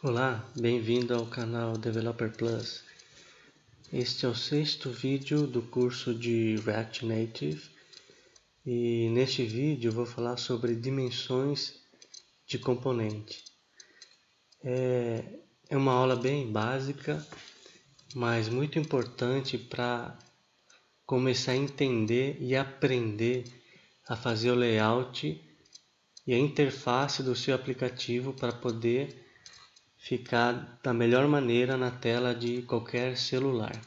Olá, bem-vindo ao canal Developer Plus. Este é o 6º vídeo do curso de React Native e neste vídeo eu vou falar sobre dimensões de componente. É uma aula bem básica, mas muito importante para começar a entender e aprender a fazer o layout e a interface do seu aplicativo para poder ficar da melhor maneira na tela de qualquer celular,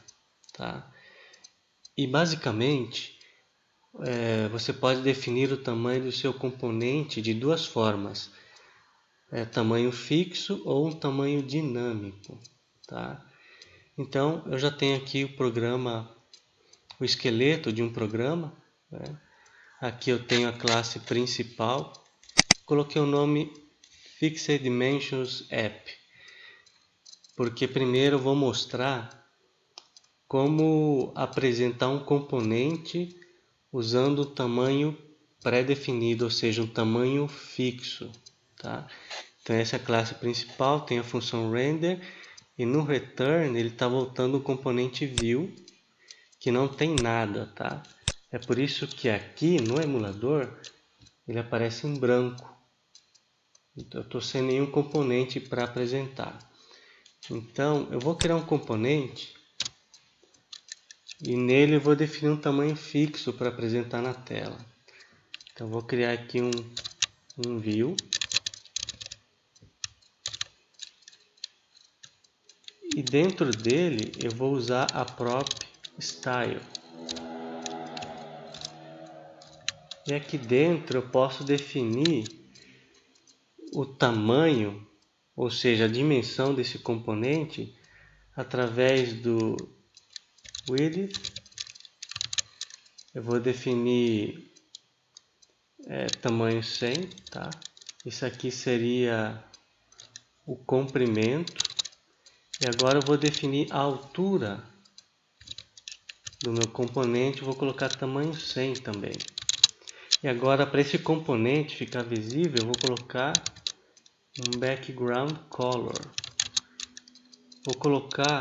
tá? E basicamente você pode definir o tamanho do seu componente de duas formas: tamanho fixo ou um tamanho dinâmico, tá? Então eu já tenho aqui o programa, o esqueleto de um programa, né? Aqui eu tenho a classe principal, coloquei o nome Fixed Dimensions App, porque primeiro eu vou mostrar como apresentar um componente usando um tamanho pré-definido, ou seja, um tamanho fixo, tá? Então essa é a classe principal, tem a função render e no return ele está voltando o componente view que não tem nada, tá? É por isso que aqui no emulador ele aparece em branco. Então eu estou sem nenhum componente para apresentar. Então eu vou criar um componente e nele eu vou definir um tamanho fixo para apresentar na tela. Então vou criar aqui um view e dentro dele eu vou usar a prop style. E aqui dentro eu posso definir o tamanho, ou seja, a dimensão desse componente através do width. Eu vou definir tamanho 100, tá? Isso aqui seria o comprimento. E agora eu vou definir a altura do meu componente, vou colocar tamanho 100 também. E agora para esse componente ficar visível, eu vou colocar um background color. Vou colocar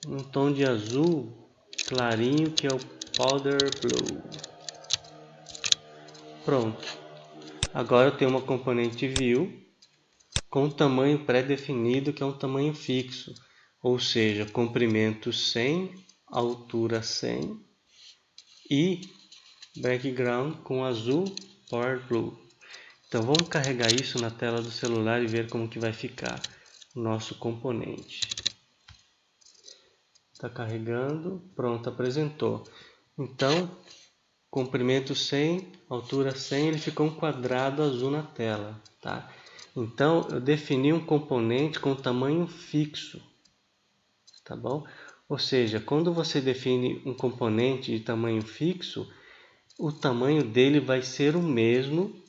um tom de azul clarinho que é o powder blue. Pronto. Agora eu tenho uma componente view com tamanho pré-definido que é um tamanho fixo, ou seja, comprimento 100, altura 100 e background com azul powder blue. Então vamos carregar isso na tela do celular e ver como que vai ficar o nosso componente. Está carregando, pronto, apresentou. Então, comprimento 100, altura 100, ele ficou um quadrado azul na tela, tá? Então eu defini um componente com tamanho fixo, tá bom? Ou seja, quando você define um componente de tamanho fixo, o tamanho dele vai ser o mesmo,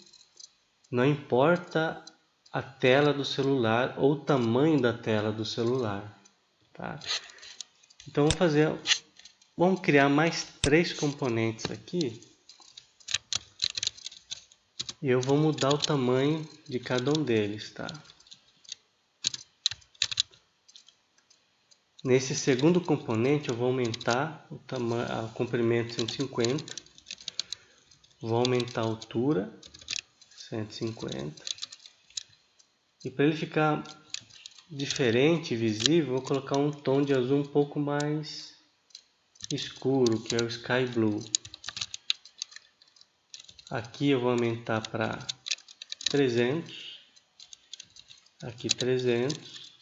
não importa a tela do celular ou o tamanho da tela do celular, tá? Então vamos criar mais 3 componentes aqui e eu vou mudar o tamanho de cada um deles, tá? Nesse segundo componente eu vou aumentar o tamanho, o comprimento 150, vou aumentar a altura 150 e para ele ficar diferente e visível, vou colocar um tom de azul um pouco mais escuro, que é o Sky Blue. Aqui eu vou aumentar para 300, aqui 300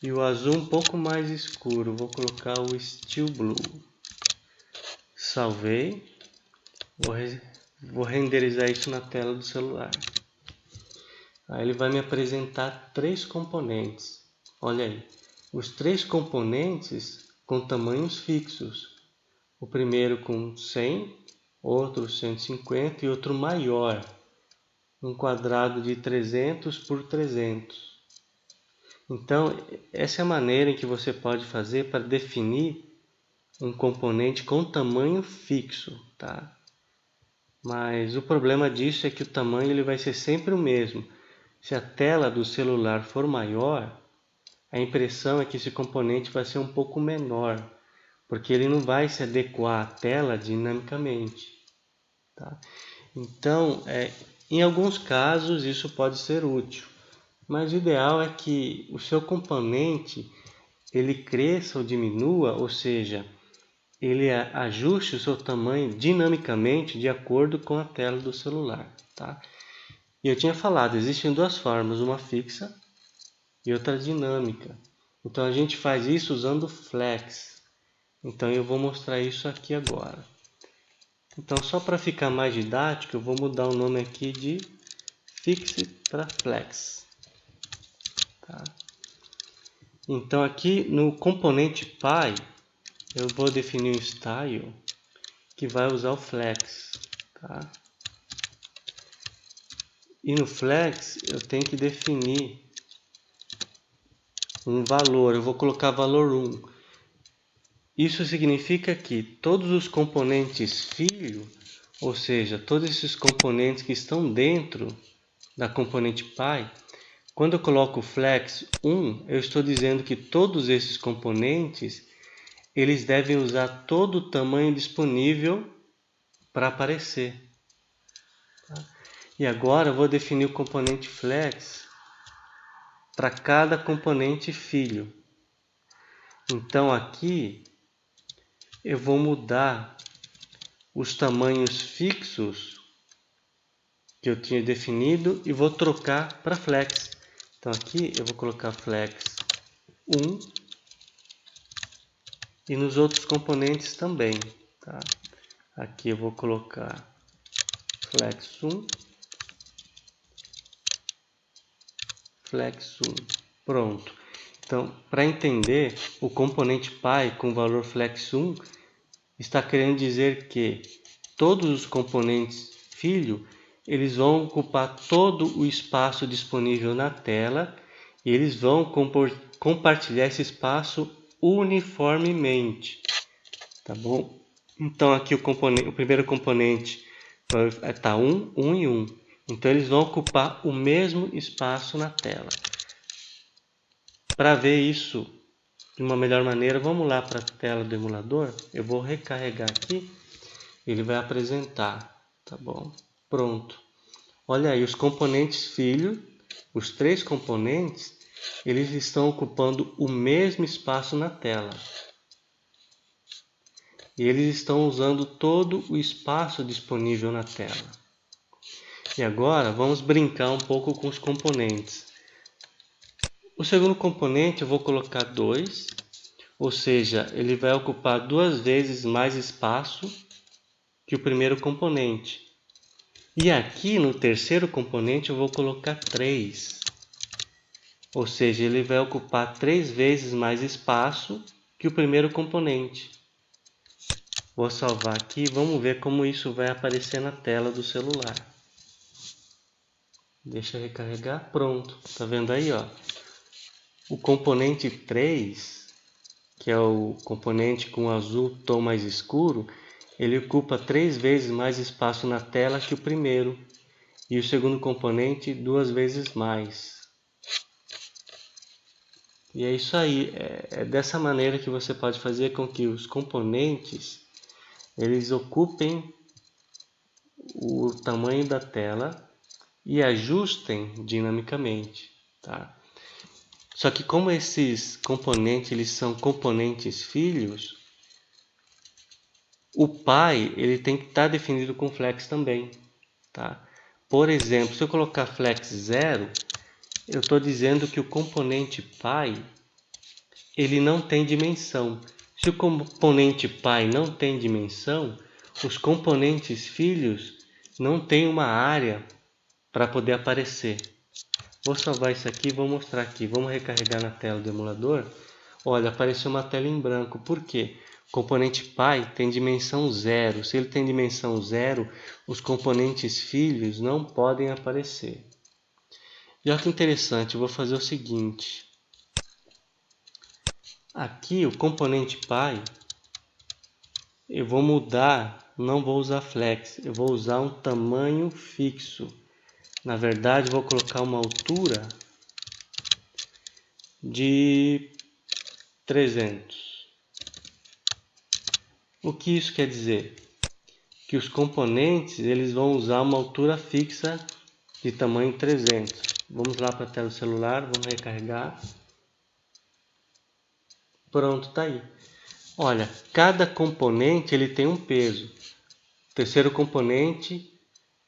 e o azul um pouco mais escuro, vou colocar o Steel Blue. Salvei, vou renderizar isso na tela do celular. Aí ele vai me apresentar 3 componentes. Olha aí, os 3 componentes com tamanhos fixos. O primeiro com 100, outro 150 e outro maior, um quadrado de 300 por 300. Então, essa é a maneira em que você pode fazer para definir um componente com tamanho fixo, tá? Mas o problema disso é que o tamanho ele vai ser sempre o mesmo. se a tela do celular for maior, a impressão é que esse componente vai ser um pouco menor, porque ele não vai se adequar à tela dinamicamente. Tá? Então, em alguns casos isso pode ser útil, mas o ideal é que o seu componente ele cresça ou diminua, ou seja, ele ajuste o seu tamanho dinamicamente de acordo com a tela do celular. Tá? E eu tinha falado, existem duas formas, uma fixa e outra dinâmica. Então a gente faz isso usando flex. Então eu vou mostrar isso aqui agora. Então só para ficar mais didático, eu vou mudar o nome aqui de fixe para flex. Tá? Então aqui no componente Py, eu vou definir um style que vai usar o flex. Tá? E no flex eu tenho que definir um valor, eu vou colocar valor 1. Isso significa que todos os componentes filho, ou seja, todos esses componentes que estão dentro da componente Py, quando eu coloco flex 1, eu estou dizendo que todos esses componentes eles devem usar todo o tamanho disponível para aparecer. Tá? E agora eu vou definir o componente flex para cada componente filho. Então aqui eu vou mudar os tamanhos fixos que eu tinha definido e vou trocar para flex. Então aqui eu vou colocar flex 1 e nos outros componentes também. Tá? Aqui eu vou colocar flex 1, flex 1. Pronto. Então, para entender, o componente Py com valor flex 1 está querendo dizer que todos os componentes filho eles vão ocupar todo o espaço disponível na tela e eles vão compartilhar esse espaço uniformemente. Tá bom? Então aqui o primeiro componente está 1, 1 e 1. Então eles vão ocupar o mesmo espaço na tela. Para ver isso de uma melhor maneira, vamos lá para a tela do emulador. Eu vou recarregar aqui. Ele vai apresentar. Tá bom? Pronto. Olha aí, os componentes filho, os três componentes, eles estão ocupando o mesmo espaço na tela. E eles estão usando todo o espaço disponível na tela. E agora vamos brincar um pouco com os componentes. O segundo componente eu vou colocar 2, ou seja, ele vai ocupar 2 vezes mais espaço que o primeiro componente. E aqui no terceiro componente eu vou colocar 3, ou seja, ele vai ocupar 3 vezes mais espaço que o primeiro componente. Vou salvar aqui e vamos ver como isso vai aparecer na tela do celular. Deixa eu recarregar, pronto. Tá vendo aí, ó? O componente 3, que é o componente com azul tom mais escuro, ele ocupa 3 vezes mais espaço na tela que o primeiro. E o segundo componente 2 vezes mais. E é isso aí. É dessa maneira que você pode fazer com que os componentes eles ocupem o tamanho da tela e ajustem dinamicamente, tá? Só que como esses componentes eles são componentes filhos, o Py ele tem que estar definido com flex também, tá? Por exemplo, se eu colocar flex 0, eu estou dizendo que o componente Py ele não tem dimensão. Se o componente Py não tem dimensão, os componentes filhos não têm uma área para poder aparecer. Vou salvar isso aqui e vou mostrar aqui. Vamos recarregar na tela do emulador. Olha, apareceu uma tela em branco. Por quê? O componente Py tem dimensão 0. Se ele tem dimensão 0, os componentes filhos não podem aparecer. E olha que interessante, eu vou fazer o seguinte. Aqui o componente Py, eu vou mudar, não vou usar flex, eu vou usar um tamanho fixo. Na verdade, vou colocar uma altura de 300. O que isso quer dizer? Que os componentes eles vão usar uma altura fixa de tamanho 300. Vamos lá para a tela do celular, vamos recarregar. Pronto, tá aí. Olha, cada componente ele tem um peso. O terceiro componente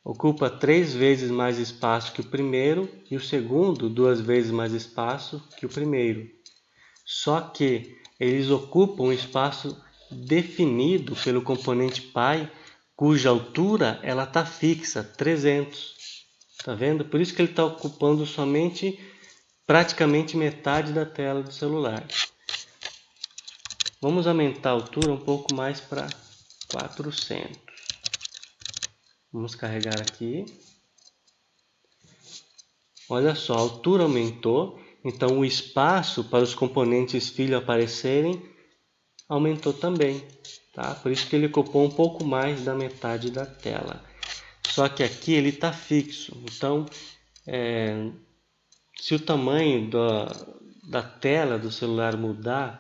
ocupa 3 vezes mais espaço que o primeiro e o segundo 2 vezes mais espaço que o primeiro. Só que eles ocupam um espaço definido pelo componente pai, cuja altura ela está fixa, 300. Tá vendo? Por isso que ele está ocupando somente praticamente metade da tela do celular. Vamos aumentar a altura um pouco mais para 400. Vamos carregar aqui. Olha só, a altura aumentou, então o espaço para os componentes filho aparecerem aumentou também, tá? Por isso que ele ocupou um pouco mais da metade da tela. Só que aqui ele está fixo, então se o tamanho da tela do celular mudar,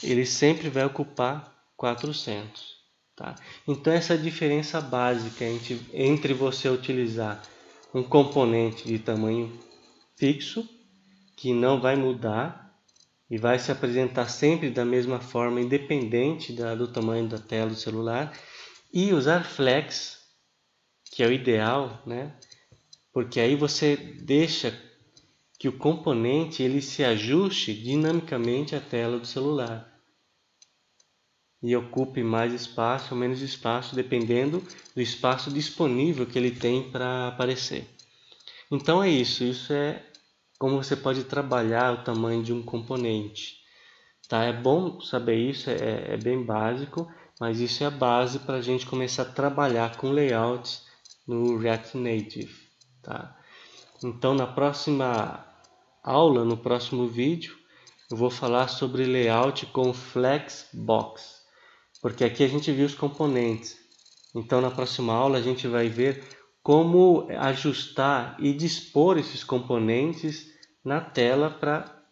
ele sempre vai ocupar 400. Tá? Então essa é a diferença básica entre você utilizar um componente de tamanho fixo, que não vai mudar e vai se apresentar sempre da mesma forma, independente do tamanho da tela do celular, e usar flex, que é o ideal, né? Porque aí você deixa que o componente ele se ajuste dinamicamente à tela do celular e ocupe mais espaço ou menos espaço, dependendo do espaço disponível que ele tem para aparecer. Então é isso. Isso é como você pode trabalhar o tamanho de um componente. Tá? É bom saber isso, é bem básico, mas isso é a base para a gente começar a trabalhar com layouts no React Native. Tá? Então na próxima aula, no próximo vídeo, eu vou falar sobre layout com Flexbox. Porque aqui a gente viu os componentes. Então na próxima aula a gente vai ver como ajustar e dispor esses componentes na tela para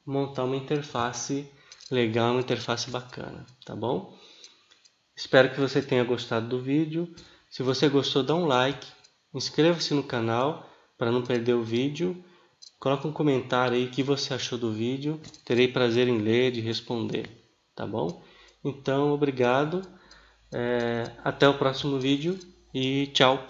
montar uma interface legal, uma interface bacana, tá bom? Espero que você tenha gostado do vídeo. Se você gostou, dá um like, inscreva-se no canal para não perder o vídeo. Coloque um comentário aí o que você achou do vídeo. Terei prazer em ler e responder, tá bom? Então, obrigado, até o próximo vídeo e tchau!